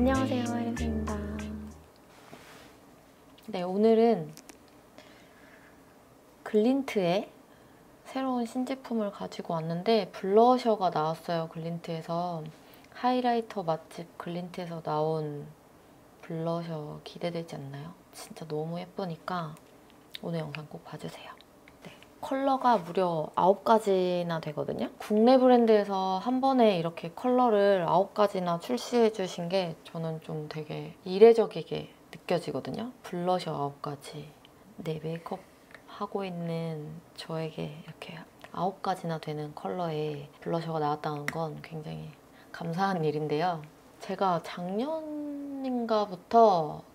안녕하세요, 혜리입니다. 네, 오늘은 글린트의 새로운 신제품을 가지고 왔는데 블러셔가 나왔어요, 글린트에서. 하이라이터 맛집 글린트에서 나온 블러셔 기대되지 않나요? 진짜 너무 예쁘니까 오늘 영상 꼭 봐주세요. 네, 컬러가 무려 9가지나 되거든요. 국내 브랜드에서 한 번에 이렇게 컬러를 9가지나 출시해 주신 게 저는 좀 되게 이례적이게 느껴지거든요. 블러셔 9가지. 네, 메이크업 하고 있는 저에게 이렇게 9가지나 되는 컬러의 블러셔가 나왔다는 건 굉장히 감사한 일인데요. 제가 작년인가부터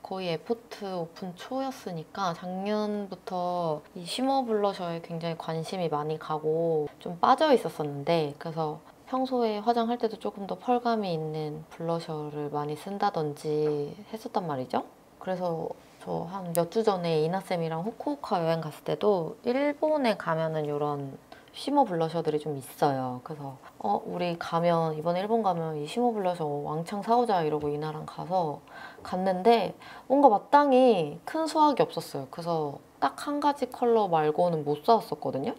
거의 에포트 오픈 초였으니까 작년부터 이 쉬머 블러셔에 굉장히 관심이 많이 가고 좀 빠져 있었었는데, 그래서 평소에 화장할 때도 조금 더 펄감이 있는 블러셔를 많이 쓴다든지 했었단 말이죠. 그래서 저 한 몇 주 전에 이나쌤이랑 후쿠오카 여행 갔을 때도 일본에 가면은 이런 쉬머 블러셔들이 좀 있어요. 그래서 우리 가면 이번에 일본 가면 이 쉬머 블러셔 왕창 사오자 이러고 이나랑 가서 갔는데 뭔가 마땅히 큰 수확이 없었어요. 그래서 딱 한 가지 컬러 말고는 못 사왔었거든요.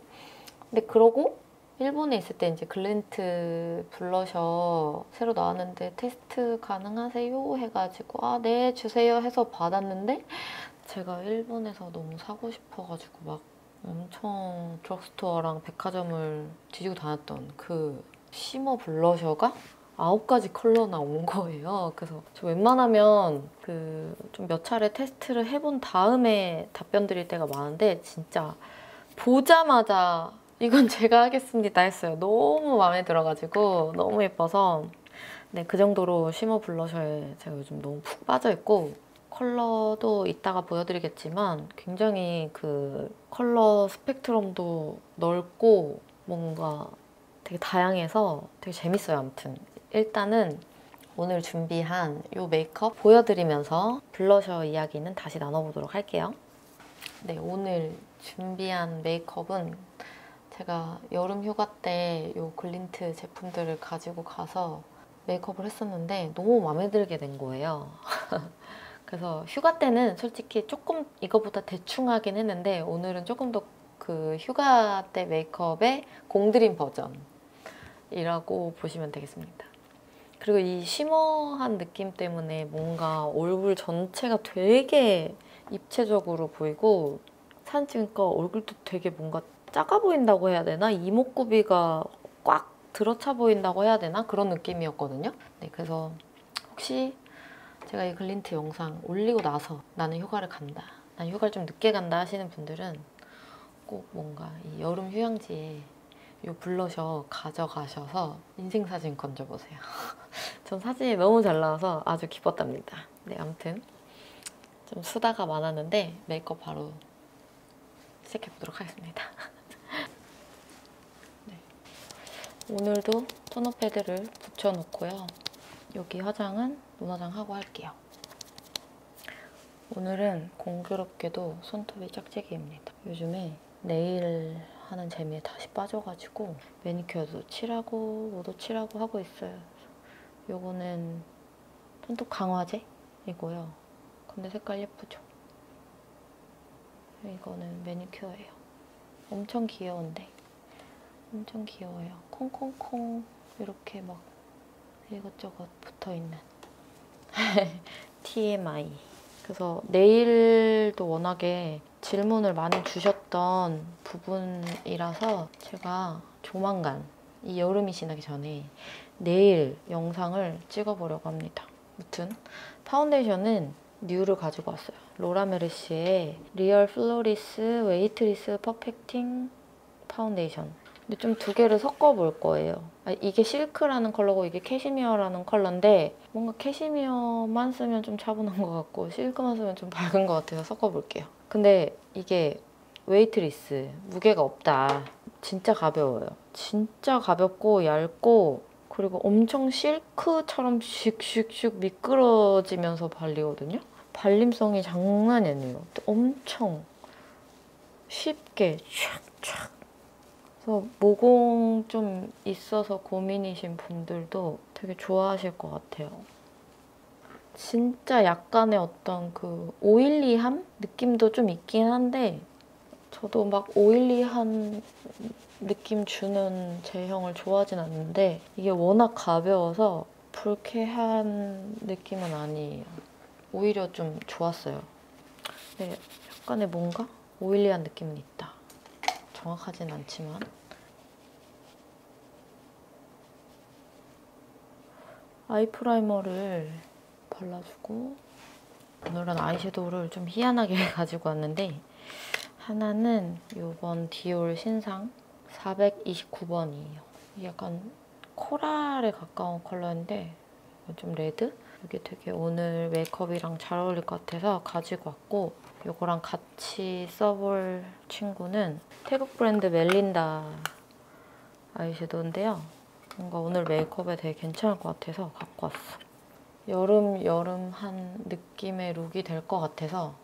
근데 그러고 일본에 있을 때 이제 글린트 블러셔 새로 나왔는데 테스트 가능하세요? 해가지고 아, 네, 주세요 해서 받았는데 제가 일본에서 너무 사고 싶어가지고 막 엄청 드럭스토어랑 백화점을 뒤지고 다녔던 그 쉬머 블러셔가 9가지 컬러나 온 거예요. 그래서 저 웬만하면 그 좀 몇 차례 테스트를 해본 다음에 답변 드릴 때가 많은데 진짜 보자마자 이건 제가 하겠습니다 했어요. 너무 마음에 들어가지고 너무 예뻐서. 네, 그 정도로 쉬머 블러셔에 제가 요즘 너무 푹 빠져있고, 컬러도 이따가 보여드리겠지만 굉장히 그 컬러 스펙트럼도 넓고 뭔가 되게 다양해서 되게 재밌어요. 아무튼 일단은 오늘 준비한 이 메이크업 보여드리면서 블러셔 이야기는 다시 나눠보도록 할게요. 네, 오늘 준비한 메이크업은 제가 여름 휴가 때 이 글린트 제품들을 가지고 가서 메이크업을 했었는데 너무 마음에 들게 된 거예요. 그래서 휴가 때는 솔직히 조금 이거보다 대충 하긴 했는데 오늘은 조금 더 그 휴가 때 메이크업의 공들인 버전이라고 보시면 되겠습니다. 그리고 이 쉬머한 느낌 때문에 뭔가 얼굴 전체가 되게 입체적으로 보이고, 사진 찍으니까 얼굴도 되게 뭔가 작아 보인다고 해야 되나? 이목구비가 꽉 들어차 보인다고 해야 되나? 그런 느낌이었거든요. 네, 그래서 혹시 제가 이 글린트 영상 올리고 나서 나는 휴가를 간다, 난 휴가를 좀 늦게 간다 하시는 분들은 꼭 뭔가 이 여름 휴양지에 이 블러셔 가져가셔서 인생사진 건져보세요. 전 사진이 너무 잘 나와서 아주 기뻤답니다. 네, 아무튼 좀 수다가 많았는데 메이크업 바로 시작해보도록 하겠습니다. 네. 오늘도 토너 패드를 붙여놓고요. 여기 화장은 눈화장 하고 할게요. 오늘은 공교롭게도 손톱이 짝짝이입니다. 요즘에 네일 하는 재미에 다시 빠져가지고 매니큐어도 칠하고 뭐도 칠하고 하고 있어요. 요거는 손톱 강화제이고요. 근데 색깔 예쁘죠? 이거는 매니큐어예요. 엄청 귀여운데? 엄청 귀여워요. 콩콩콩 이렇게 막 이것저것 붙어있는 TMI. 그래서 네일도 워낙에 질문을 많이 주셨던 부분이라서 제가 조만간 이 여름이 지나기 전에 네일 영상을 찍어보려고 합니다. 아무튼 파운데이션은 뉴를 가지고 왔어요. 로라메르시의 리얼 플로리스 웨이트리스 퍼펙팅 파운데이션. 근데 좀 두 개를 섞어볼 거예요. 이게 실크라는 컬러고 이게 캐시미어라는 컬러인데 뭔가 캐시미어만 쓰면 좀 차분한 것 같고 실크만 쓰면 좀 밝은 것 같아서 섞어볼게요. 근데 이게 웨이트리스, 무게가 없다. 진짜 가벼워요. 진짜 가볍고 얇고, 그리고 엄청 실크처럼 슉슉슉 미끄러지면서 발리거든요. 발림성이 장난이 아니에요. 엄청 쉽게 촥촥. 그래서 모공 좀 있어서 고민이신 분들도 되게 좋아하실 것 같아요. 진짜 약간의 어떤 그 오일리함? 느낌도 좀 있긴 한데 저도 막 오일리한 느낌 주는 제형을 좋아하진 않는데 이게 워낙 가벼워서 불쾌한 느낌은 아니에요. 오히려 좀 좋았어요. 근데 약간의 뭔가 오일리한 느낌은 있다. 정확하진 않지만. 아이 프라이머를 발라주고 오늘은 아이섀도우를 좀 희한하게 가지고 왔는데 하나는 이번 디올 신상 429번이에요. 약간 코랄에 가까운 컬러인데 좀 레드? 이게 되게 오늘 메이크업이랑 잘 어울릴 것 같아서 가지고 왔고 이거랑 같이 써볼 친구는 태국 브랜드 멜린다 아이섀도우인데요. 뭔가 오늘 메이크업에 되게 괜찮을 것 같아서 갖고 왔어. 여름한 느낌의 룩이 될 것 같아서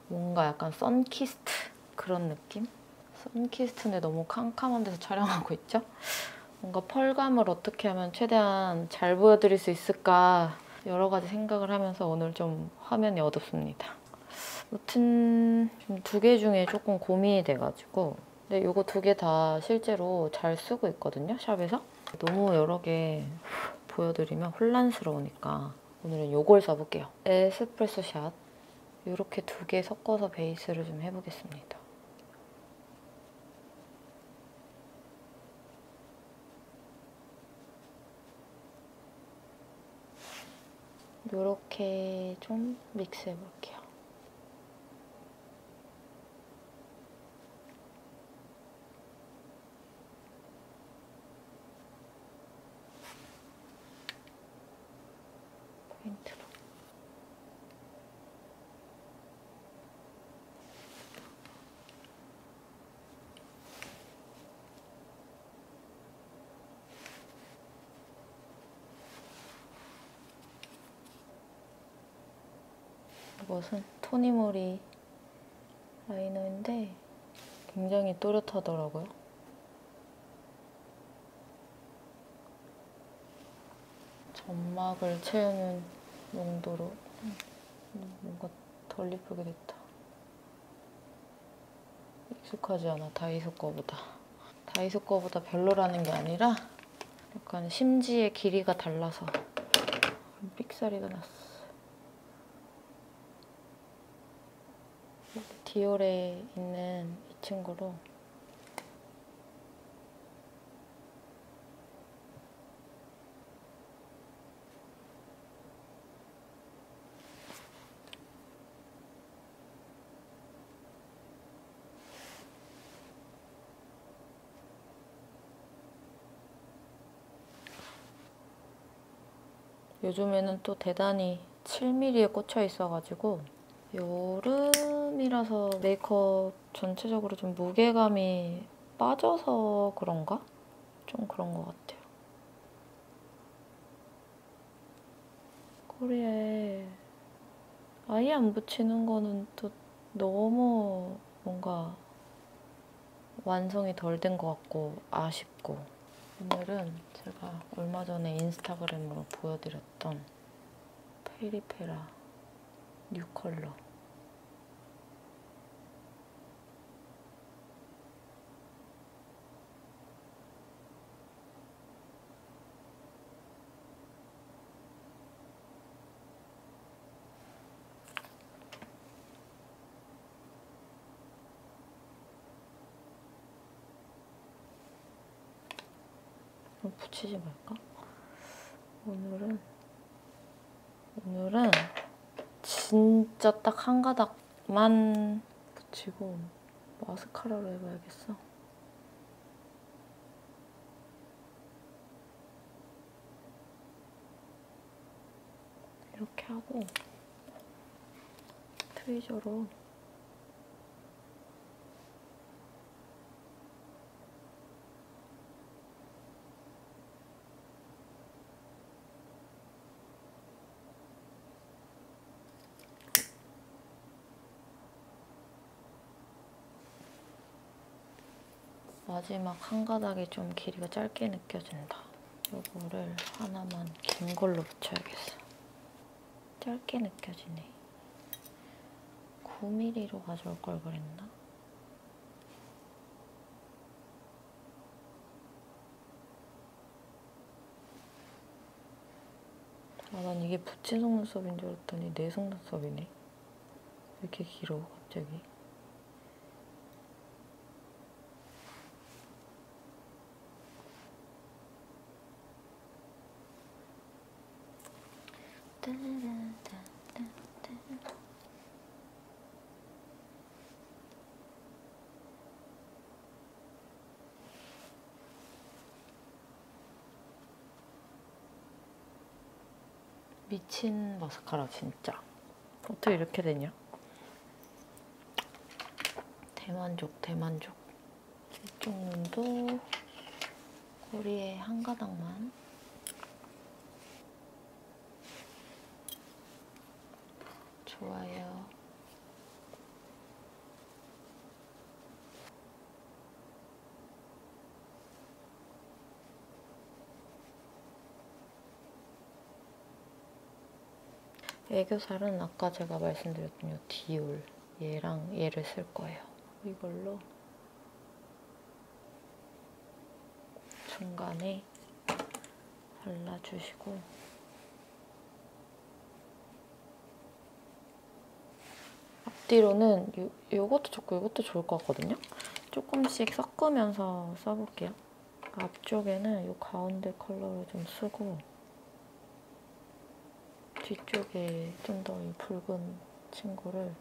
뭔가 약간 선키스트 그런 느낌? 선키스트인데 너무 캄캄한 데서 촬영하고 있죠? 뭔가 펄감을 어떻게 하면 최대한 잘 보여드릴 수 있을까 여러 가지 생각을 하면서 오늘 좀 화면이 어둡습니다. 아무튼 두 개 중에 조금 고민이 돼가지고 근데 이거 두 개 다 실제로 잘 쓰고 있거든요, 샵에서. 너무 여러 개 보여드리면 혼란스러우니까 오늘은 이걸 써볼게요. 에스프레소 샷. 이렇게 두 개 섞어서 베이스를 좀 해보겠습니다. 이렇게 좀 믹스해볼게요. 포인트로. 이것은 토니모리 라이너인데 굉장히 또렷하더라고요. 점막을 채우는 용도로 뭔가 덜 예쁘게 됐다. 익숙하지 않아, 다이소 거보다. 다이소 거보다 별로라는 게 아니라 약간 심지의 길이가 달라서 삑사리가 났어. 디올에 있는 이 친구로 요즘에는 또 대단히 7mm에 꽂혀 있어가지고 여름이라서 메이크업 전체적으로 좀 무게감이 빠져서 그런가? 좀 그런 것 같아요. 꼬리에 아예 안 붙이는 거는 또 너무 뭔가 완성이 덜 된 것 같고 아쉽고 오늘은 제가 얼마 전에 인스타그램으로 보여드렸던 페리페라 뉴 컬러 붙이지 말까? 오늘은 진짜 딱 한 가닥만 붙이고 마스카라로 해봐야겠어. 이렇게 하고 트위저로 마지막 한 가닥이 좀 길이가 짧게 느껴진다. 이거를 하나만 긴 걸로 붙여야겠어. 짧게 느껴지네. 9mm로 가져올 걸 그랬나? 아, 난 이게 붙인 속눈썹인 줄 알았더니 내 속눈썹이네. 왜 이렇게 길어, 갑자기? 미친 마스카라 진짜. 어떻게 이렇게 되냐? 대만족, 대만족. 이쪽 눈도 꼬리에 한 가닥만. 좋아요. 애교살은 아까 제가 말씀드렸던 이 디올 얘랑 얘를 쓸 거예요. 이걸로 중간에 발라주시고 앞뒤로는 요것도 좋고 이것도 좋을 것 같거든요? 조금씩 섞으면서 써볼게요. 앞쪽에는 이 가운데 컬러를 좀 쓰고 뒤쪽에 좀 더 이 붉은 친구를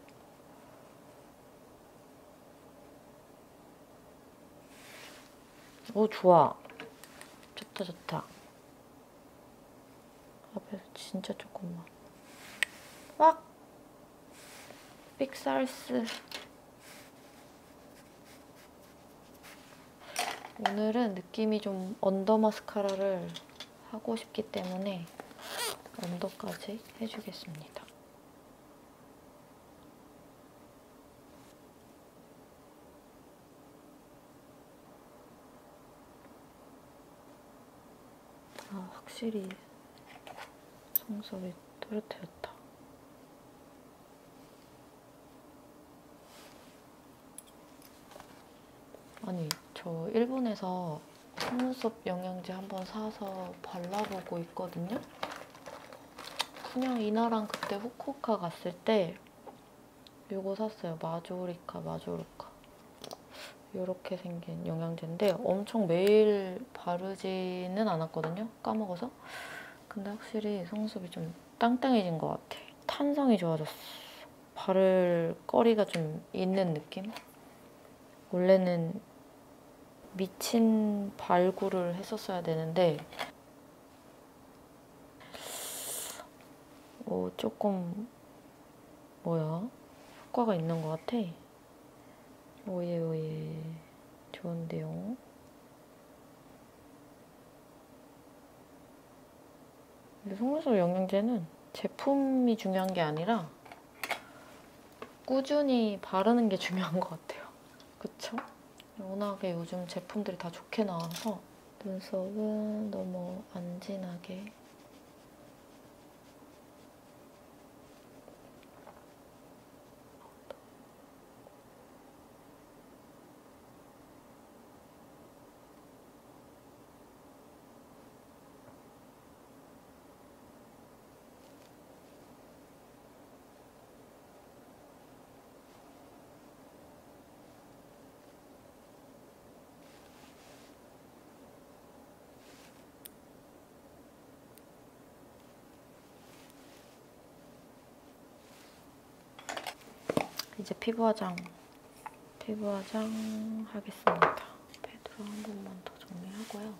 오, 좋아. 좋다, 좋다. 앞에서 진짜 조금만. 왁! 빅살스. 오늘은 느낌이 좀 언더 마스카라를 하고 싶기 때문에 언더까지 해주겠습니다. 아, 확실히 속눈썹이 또렷해졌다. 아니, 저 일본에서 속눈썹 영양제 한번 사서 발라보고 있거든요? 그냥 이나랑 그때 후쿠오카 갔을 때 이거 샀어요. 마조리카. 이렇게 생긴 영양제인데 엄청 매일 바르지는 않았거든요. 까먹어서. 근데 확실히 속눈썹이 좀 땅땅해진 것 같아. 탄성이 좋아졌어. 바를 거리가 좀 있는 느낌? 원래는 미친 발구를 했었어야 되는데 조금 뭐야? 효과가 있는 것 같아. 오예 좋은데요? 근데 속눈썹 영양제는 제품이 중요한 게 아니라 꾸준히 바르는 게 중요한 것 같아요. 그쵸? 워낙에 요즘 제품들이 다 좋게 나와서 눈썹은 너무 안 진하게 이제 피부 화장 하겠습니다. 패드로 한 번만 더 정리하고요.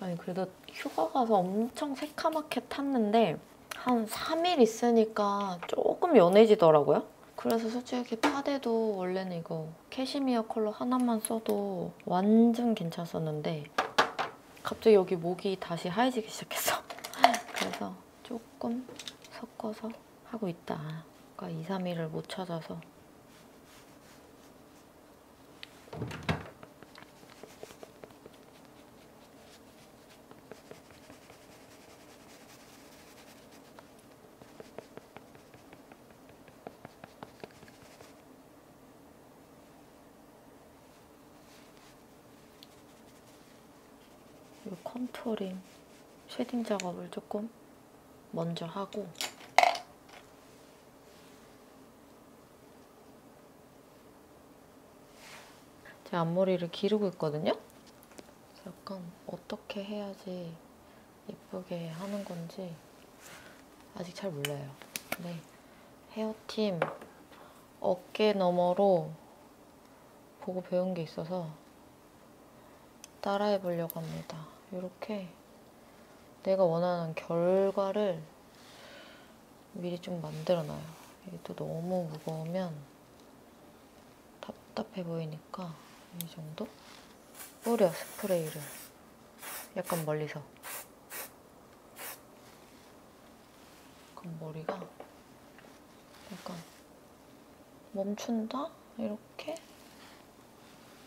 아니 그래도 휴가 가서 엄청 새카맣게 탔는데 한 3일 있으니까 조금 연해지더라고요. 그래서 솔직히 파데도 원래는 이거 캐시미어 컬러 하나만 써도 완전 괜찮았었는데 갑자기 여기 목이 다시 하얘지기 시작했어. 그래서 조금 섞어서 하고 있다. 아까 2, 3일을 못 찾아서. 이 컨투어링, 쉐딩 작업을 조금 먼저 하고 제 앞머리를 기르고 있거든요? 약간 어떻게 해야지 예쁘게 하는 건지 아직 잘 몰라요. 근데 헤어팀 어깨 너머로 보고 배운 게 있어서 따라해 보려고 합니다. 이렇게 내가 원하는 결과를 미리 좀 만들어놔요. 이게 또 너무 무거우면 답답해 보이니까 이 정도? 뿌려, 스프레이를. 약간 멀리서. 그럼 머리가 약간 멈춘다? 이렇게?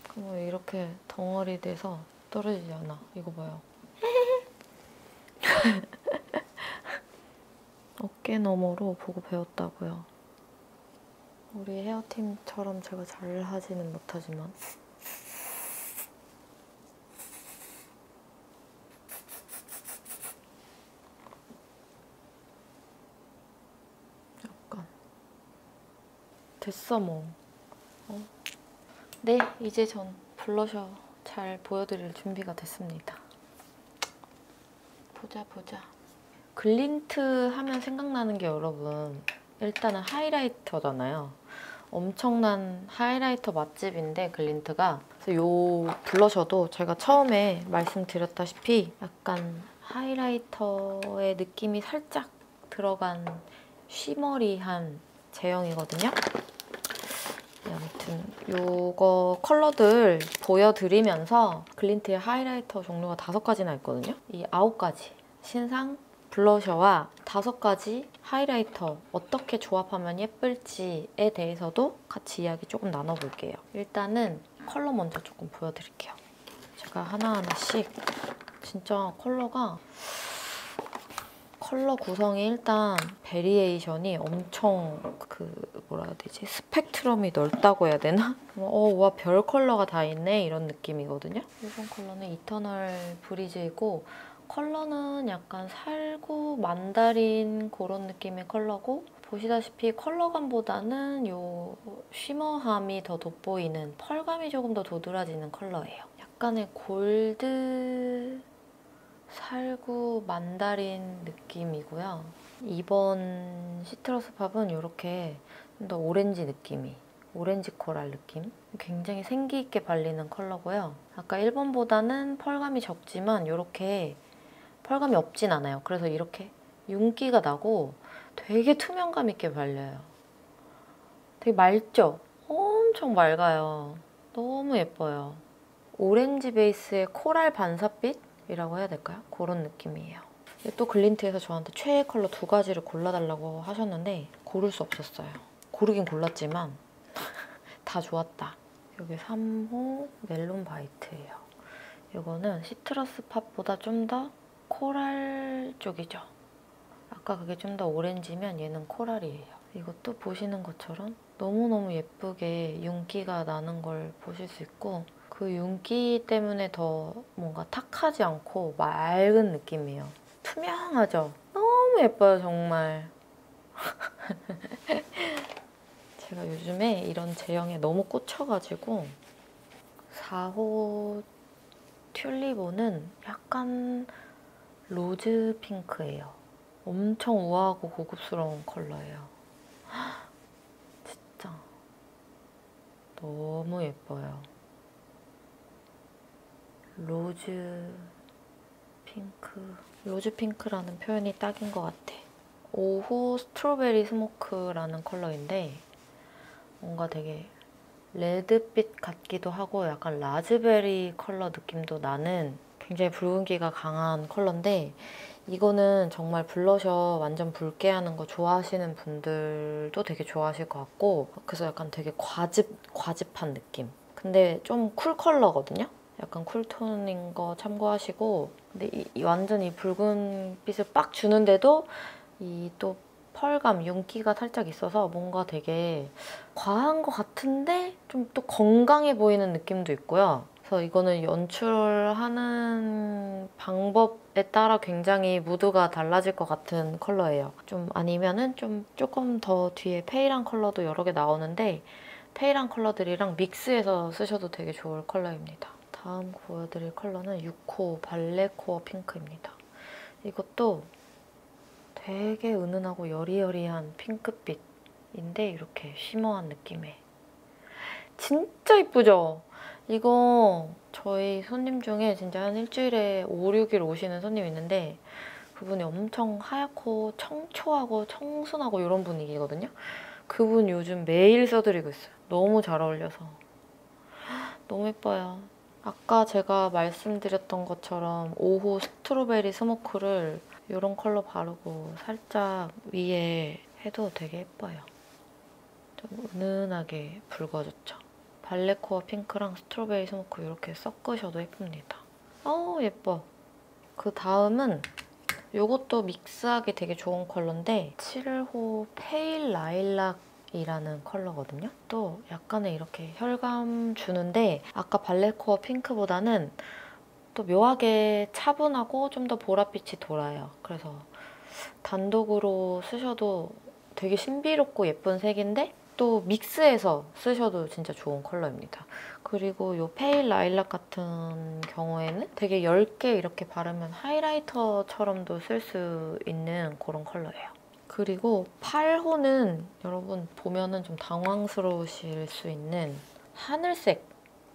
그럼 이렇게 덩어리 돼서 떨어지지 않아. 이거 봐요. 어깨 너머로 보고 배웠다고요. 우리 헤어팀처럼 제가 잘 하지는 못하지만 약간 됐어 뭐. 네, 이제 전 블러셔 잘 보여드릴 준비가 됐습니다. 보자 보자. 글린트 하면 생각나는 게 여러분 일단은 하이라이터잖아요. 엄청난 하이라이터 맛집인데 글린트가. 그래서 요 블러셔도 제가 처음에 말씀드렸다시피 약간 하이라이터의 느낌이 살짝 들어간 쉬머리한 제형이거든요. 네, 아무튼 요거 컬러들 보여드리면서 글린트의 하이라이터 종류가 5가지나 있거든요. 이 9가지 신상 블러셔와 5가지 하이라이터 어떻게 조합하면 예쁠지에 대해서도 같이 이야기 조금 나눠볼게요. 일단은 컬러 먼저 조금 보여드릴게요. 제가 하나하나씩 진짜 컬러 구성이 일단 베리에이션이 엄청 뭐라 해야 되지? 스펙트럼이 넓다고 해야 되나? 와, 별 컬러가 다 있네 이런 느낌이거든요. 이번 컬러는 이터널 브리즈이고 컬러는 약간 살구 만다린 그런 느낌의 컬러고 보시다시피 컬러감보다는 요 쉬머함이 더 돋보이는 펄감이 조금 더 도드라지는 컬러예요. 약간의 골드 살구 만다린 느낌이고요. 이번 시트러스 팝은 이렇게 좀 더 오렌지 느낌이, 오렌지 코랄 느낌. 굉장히 생기 있게 발리는 컬러고요. 아까 1번보다는 펄감이 적지만 이렇게 펄감이 없진 않아요. 그래서 이렇게 윤기가 나고 되게 투명감 있게 발려요. 되게 맑죠? 엄청 맑아요. 너무 예뻐요. 오렌지 베이스의 코랄 반사빛이라고 해야 될까요? 그런 느낌이에요. 또 글린트에서 저한테 최애 컬러 2가지를 골라달라고 하셨는데 고를 수 없었어요. 고르긴 골랐지만 다 좋았다. 여기 3호 멜론 바이트예요. 이거는 시트러스 팝보다 좀 더 코랄 쪽이죠. 아까 그게 좀 더 오렌지면 얘는 코랄이에요. 이것도 보시는 것처럼 너무너무 예쁘게 윤기가 나는 걸 보실 수 있고 그 윤기 때문에 더 뭔가 탁하지 않고 맑은 느낌이에요. 투명하죠? 너무 예뻐요, 정말. 제가 요즘에 이런 제형에 너무 꽂혀가지고 4호 튤리보는 약간 로즈 핑크예요. 엄청 우아하고 고급스러운 컬러예요. 진짜 너무 예뻐요. 로즈 핑크. 로즈 핑크라는 표현이 딱인 것 같아. 5호 스트로베리 스모크라는 컬러인데 뭔가 되게 레드빛 같기도 하고 약간 라즈베리 컬러 느낌도 나는 굉장히 붉은기가 강한 컬러인데 이거는 정말 블러셔 완전 붉게 하는 거 좋아하시는 분들도 되게 좋아하실 것 같고, 그래서 약간 되게 과즙한 느낌. 근데 좀 쿨 컬러거든요? 약간 쿨톤인 거 참고하시고, 근데 완전 이 붉은 빛을 빡 주는데도 이 또 펄감, 윤기가 살짝 있어서 뭔가 되게 과한 것 같은데 좀 또 건강해 보이는 느낌도 있고요. 그래서 이거는 연출하는 방법에 따라 굉장히 무드가 달라질 것 같은 컬러예요. 좀 아니면은 좀 조금 더 뒤에 페일한 컬러도 여러 개 나오는데 페일한 컬러들이랑 믹스해서 쓰셔도 되게 좋을 컬러입니다. 다음 보여드릴 컬러는 6호 발레 코어 핑크입니다. 이것도 되게 은은하고 여리여리한 핑크빛인데 이렇게 쉬머한 느낌의 진짜 이쁘죠? 이거 저희 손님 중에 진짜 한 일주일에 5, 6일 오시는 손님 있는데 그분이 엄청 하얗고 청초하고 청순하고 이런 분위기거든요? 그분 요즘 매일 써드리고 있어요. 너무 잘 어울려서. 너무 예뻐요. 아까 제가 말씀드렸던 것처럼 5호 스트로베리 스모크를 이런 컬러 바르고 살짝 위에 해도 되게 예뻐요. 좀 은은하게 붉어졌죠. 발레코어 핑크랑 스트로베리 스모크 이렇게 섞으셔도 예쁩니다. 예뻐. 그 다음은 이것도 믹스하기 되게 좋은 컬러인데 7호 페일 라일락이라는 컬러거든요. 또 약간의 이렇게 혈감 주는데 아까 발레코어 핑크보다는 또 묘하게 차분하고 좀 더 보랏빛이 돌아요. 그래서 단독으로 쓰셔도 되게 신비롭고 예쁜 색인데 또 믹스해서 쓰셔도 진짜 좋은 컬러입니다. 그리고 이 페일 라일락 같은 경우에는 되게 얇게 이렇게 바르면 하이라이터처럼도 쓸 수 있는 그런 컬러예요. 그리고 8호는 여러분 보면은 좀 당황스러우실 수 있는 하늘색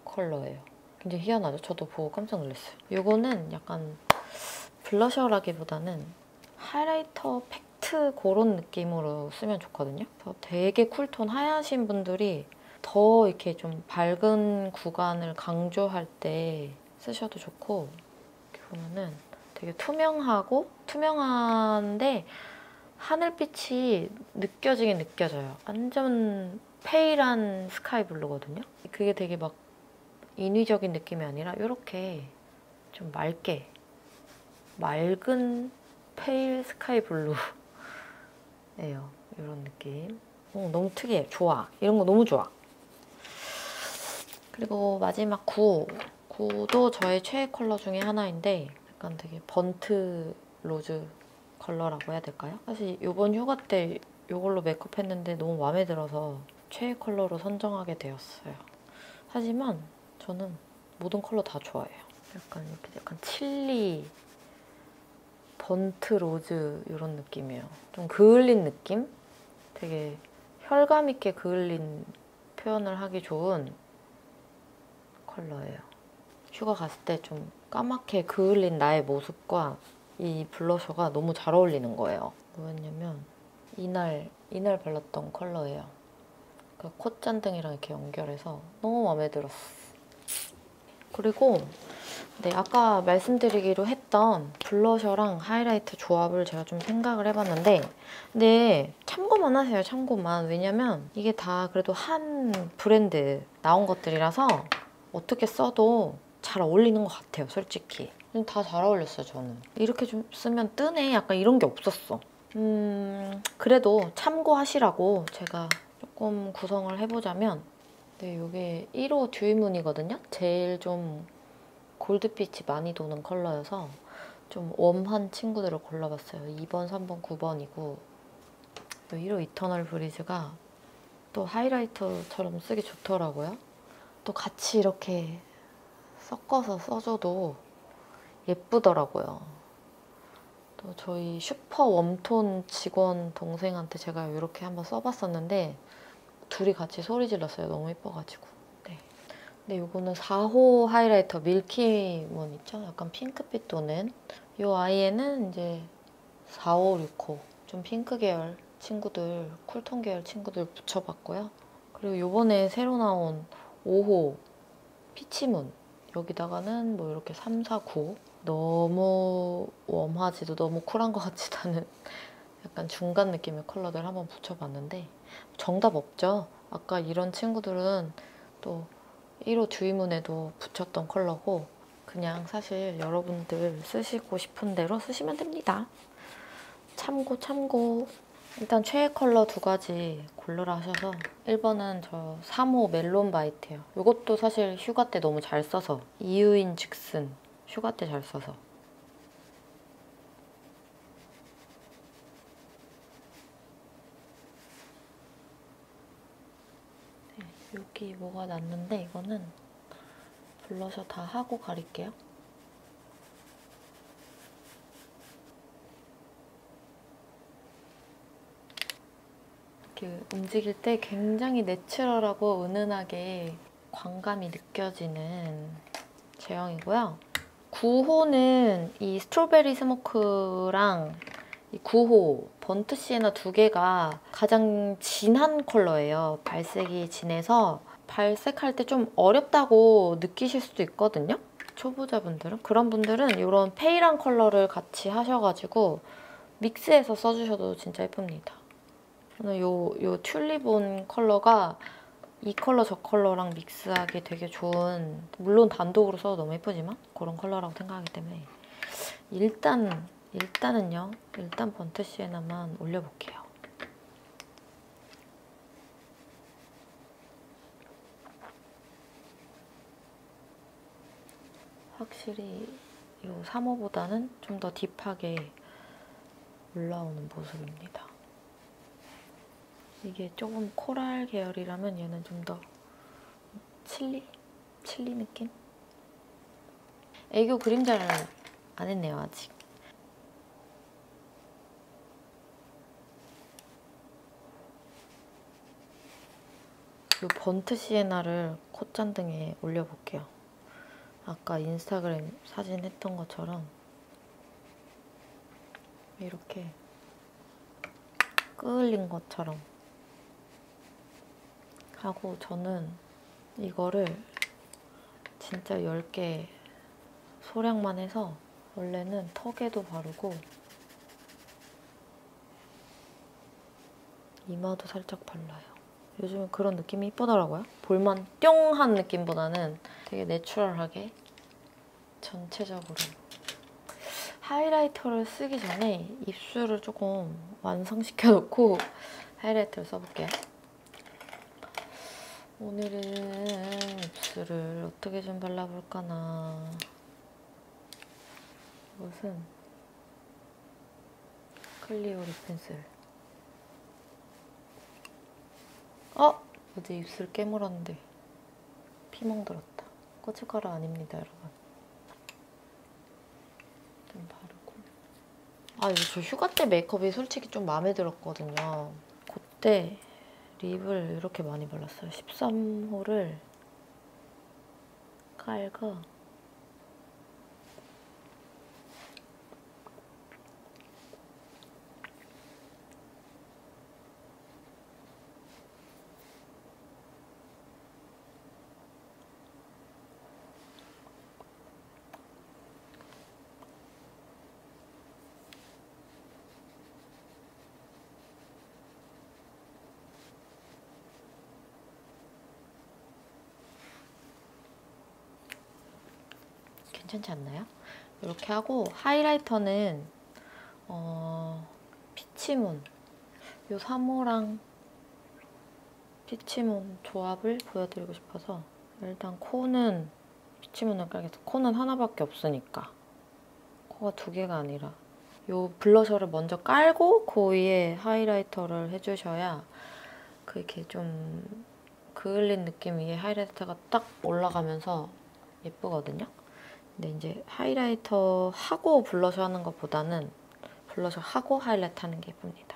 컬러예요. 굉장히 희한하죠? 저도 보고 깜짝 놀랐어요. 이거는 약간 블러셔라기보다는 하이라이터 팩트 그런 느낌으로 쓰면 좋거든요. 그래서 되게 쿨톤 하얀신 분들이 더 이렇게 좀 밝은 구간을 강조할 때 쓰셔도 좋고 이렇게 보면은 되게 투명한데 하늘빛이 느껴지긴 느껴져요. 완전 페일한 스카이 블루거든요. 그게 되게 막 인위적인 느낌이 아니라 이렇게 좀 맑은 페일 스카이 블루예요. 이런 느낌. 너무 특이해. 좋아. 이런 거 너무 좋아. 그리고 마지막 9. 9도 저의 최애 컬러 중에 하나인데 약간 되게 번트 로즈 컬러라고 해야 될까요? 사실 이번 휴가 때 이걸로 메이크업 했는데 너무 마음에 들어서 최애 컬러로 선정하게 되었어요. 하지만 저는 모든 컬러 다 좋아해요. 약간 칠리, 번트 로즈 이런 느낌이에요. 좀 그을린 느낌? 되게 혈감 있게 그을린 표현을 하기 좋은 컬러예요. 휴가 갔을 때 좀 까맣게 그을린 나의 모습과 이 블러셔가 너무 잘 어울리는 거예요. 뭐였냐면 이날 발랐던 컬러예요. 그 콧잔등이랑 이렇게 연결해서 너무 마음에 들었어. 그리고 네, 아까 말씀드리기로 했던 블러셔랑 하이라이트 조합을 제가 좀 생각을 해봤는데 근데 참고만 하세요, 참고만. 왜냐면 이게 다 그래도 한 브랜드 나온 것들이라서 어떻게 써도 잘 어울리는 것 같아요, 솔직히. 다 잘 어울렸어요, 저는. 이렇게 좀 쓰면 뜨네? 약간 이런 게 없었어. 그래도 참고하시라고 제가 조금 구성을 해보자면 네, 이게 1호 듀이문이거든요? 제일 좀 골드빛이 많이 도는 컬러여서 좀 웜한 친구들을 골라봤어요. 2번, 3번, 9번이고 1호 이터널 브리즈가 또 하이라이터처럼 쓰기 좋더라고요. 또 같이 이렇게 섞어서 써줘도 예쁘더라고요. 또 저희 슈퍼 웜톤 직원 동생한테 제가 이렇게 한번 써봤었는데 둘이 같이 소리 질렀어요. 너무 예뻐가지고. 네. 근데 이거는 4호 하이라이터 밀키문 있죠? 약간 핑크빛 도는 이 아이에는 이제 4호, 6호 좀 핑크 계열 친구들, 쿨톤 계열 친구들 붙여봤고요. 그리고 이번에 새로 나온 5호 피치문 여기다가는 뭐 이렇게 3, 4, 9 너무 웜하지도 너무 쿨한 것 같지도 않은 약간 중간 느낌의 컬러들 한번 붙여봤는데 정답 없죠? 아까 이런 친구들은 또 1호 주의문에도 붙였던 컬러고 그냥 사실 여러분들 쓰시고 싶은 대로 쓰시면 됩니다. 참고 참고. 일단 최애 컬러 2가지 고르라 하셔서 1번은 저 3호 멜론 바이트예요. 이것도 사실 휴가 때 너무 잘 써서 이유인 즉슨 휴가 때 잘 써서 네, 여기 뭐가 났는데 이거는 블러셔 다 하고 가릴게요. 이렇게 움직일 때 굉장히 내추럴하고 은은하게 광감이 느껴지는 제형이고요. 9호는 이 스트로베리 스모크랑 이 9호 번트 시에나 2개가 가장 진한 컬러예요. 발색이 진해서 발색할 때 좀 어렵다고 느끼실 수도 있거든요. 초보자분들은. 그런 분들은 이런 페일한 컬러를 같이 하셔가지고 믹스해서 써주셔도 진짜 예쁩니다. 저는 요 튤립온 컬러가 이 컬러 저 컬러랑 믹스하기 되게 좋은, 물론 단독으로 써도 너무 예쁘지만 그런 컬러라고 생각하기 때문에 일단은요. 일단 번트 시에나만 올려볼게요. 확실히 이 3호보다는 좀 더 딥하게 올라오는 모습입니다. 이게 조금 코랄 계열이라면 얘는 좀 더 칠리 느낌? 애교 그림자를 안 했네요, 아직. 이 번트 시에나를 콧잔등에 올려볼게요. 아까 인스타그램 사진 했던 것처럼 이렇게 끌린 것처럼 하고, 저는 이거를 진짜 10개 소량만 해서 원래는 턱에도 바르고 이마도 살짝 발라요. 요즘은 그런 느낌이 이쁘더라고요. 볼만 뿅한 느낌보다는 되게 내추럴하게 전체적으로. 하이라이터를 쓰기 전에 입술을 조금 완성시켜 놓고 하이라이터를 써볼게요. 오늘은 입술을 어떻게 좀 발라볼까나. 이것은 클리오 립 펜슬. 어제 입술 깨물었는데 피멍 들었다. 고춧가루 아닙니다, 여러분. 좀 바르고. 이거 저 휴가 때 메이크업이 솔직히 좀 마음에 들었거든요. 그때 립을 이렇게 많이 발랐어요. 13호를 깔고 괜찮지 않나요? 이렇게 하고 하이라이터는 피치문, 요 3호랑 피치문 조합을 보여드리고 싶어서 일단 코는 피치문을 깔겠어. 코는 하나밖에 없으니까. 코가 2개가 아니라 요 블러셔를 먼저 깔고 그 위에 하이라이터를 해주셔야 그렇게 좀 그을린 느낌 위에 하이라이터가 딱 올라가면서 예쁘거든요. 근데 이제 하이라이터 하고 블러셔 하는 것보다는 블러셔 하고 하이라이트 하는 게 예쁩니다.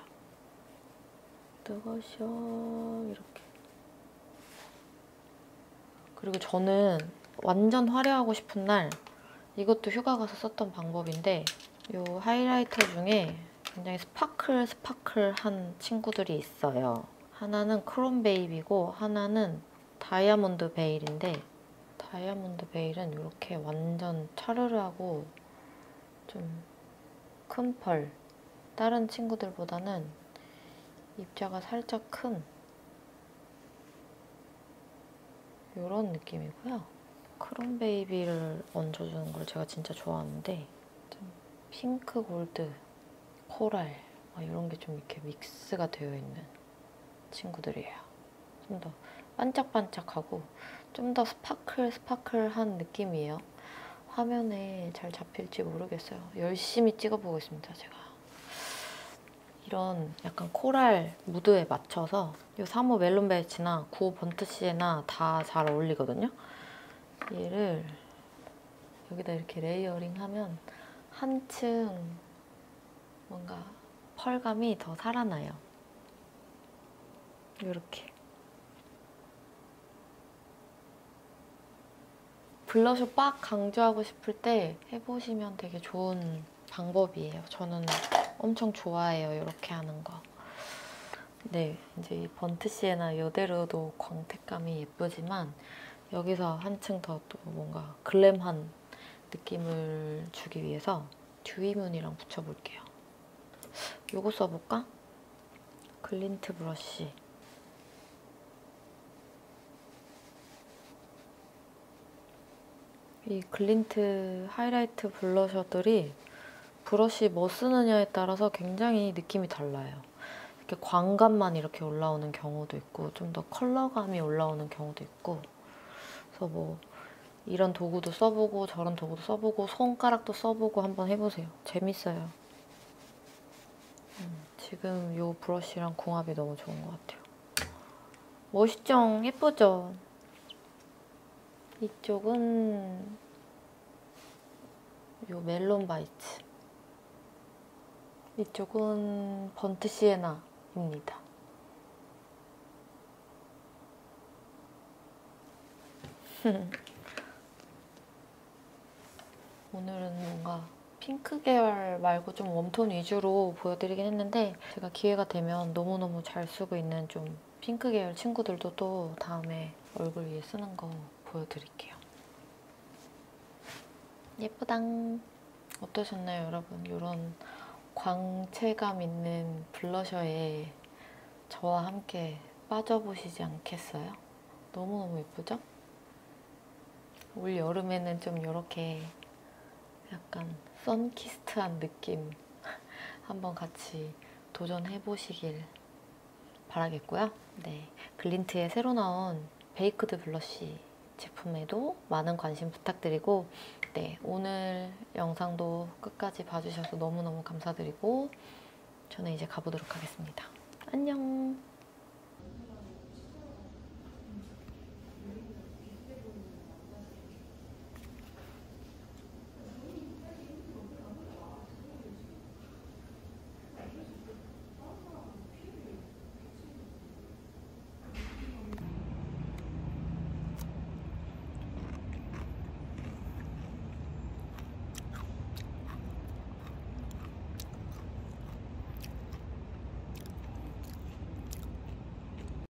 뜨거셔 이렇게. 그리고 저는 완전 화려하고 싶은 날, 이것도 휴가 가서 썼던 방법인데, 이 하이라이터 중에 굉장히 스파클한 친구들이 있어요. 하나는 크롬 베이비고 하나는 다이아몬드 베일인데, 다이아몬드 베일은 이렇게 완전 차르르하고 좀 큰 펄. 다른 친구들보다는 입자가 살짝 큰 이런 느낌이고요. 크롬 베이비를 얹어주는 걸 제가 진짜 좋아하는데 좀 핑크 골드, 코랄 이런 게 좀 이렇게 믹스가 되어 있는 친구들이에요. 좀 더 반짝반짝하고 좀 더 스파클한 느낌이에요. 화면에 잘 잡힐지 모르겠어요. 열심히 찍어보고 있습니다, 제가. 이런 약간 코랄 무드에 맞춰서 이 3호 멜론 벨츠나 9호 번트 시에나 다 잘 어울리거든요. 얘를 여기다 이렇게 레이어링 하면 한층 뭔가 펄감이 더 살아나요. 이렇게. 블러셔 빡 강조하고 싶을 때 해보시면 되게 좋은 방법이에요. 저는 엄청 좋아해요, 이렇게 하는 거. 네, 이제 이 번트 시에나 이대로도 광택감이 예쁘지만 여기서 한층 더 또 뭔가 글램한 느낌을 주기 위해서 듀이문이랑 붙여볼게요. 요거 써볼까? 글린트 브러쉬. 이 글린트 하이라이트 블러셔들이 브러쉬 뭐 쓰느냐에 따라서 굉장히 느낌이 달라요. 이렇게 광감만 이렇게 올라오는 경우도 있고 좀 더 컬러감이 올라오는 경우도 있고 그래서 뭐 이런 도구도 써보고 저런 도구도 써보고 손가락도 써보고 한번 해보세요. 재밌어요. 지금 이 브러쉬랑 궁합이 너무 좋은 것 같아요. 멋있죠? 예쁘죠? 이쪽은 이 멜론 바이츠. 이쪽은 번트 시에나입니다. 오늘은 뭔가 핑크 계열 말고 좀 웜톤 위주로 보여드리긴 했는데 제가 기회가 되면 너무너무 잘 쓰고 있는 좀 핑크 계열 친구들도 또 다음에 얼굴 위에 쓰는 거 보여드릴게요. 예쁘당. 어떠셨나요, 여러분? 이런 광채감 있는 블러셔에 저와 함께 빠져보시지 않겠어요? 너무너무 예쁘죠? 올 여름에는 좀 이렇게 약간 선키스트한 느낌 한번 같이 도전해보시길 바라겠고요. 네, 글린트의 새로 나온 베이크드 블러쉬 제품에도 많은 관심 부탁드리고 네, 오늘 영상도 끝까지 봐주셔서 너무너무 감사드리고 저는 이제 가보도록 하겠습니다. 안녕!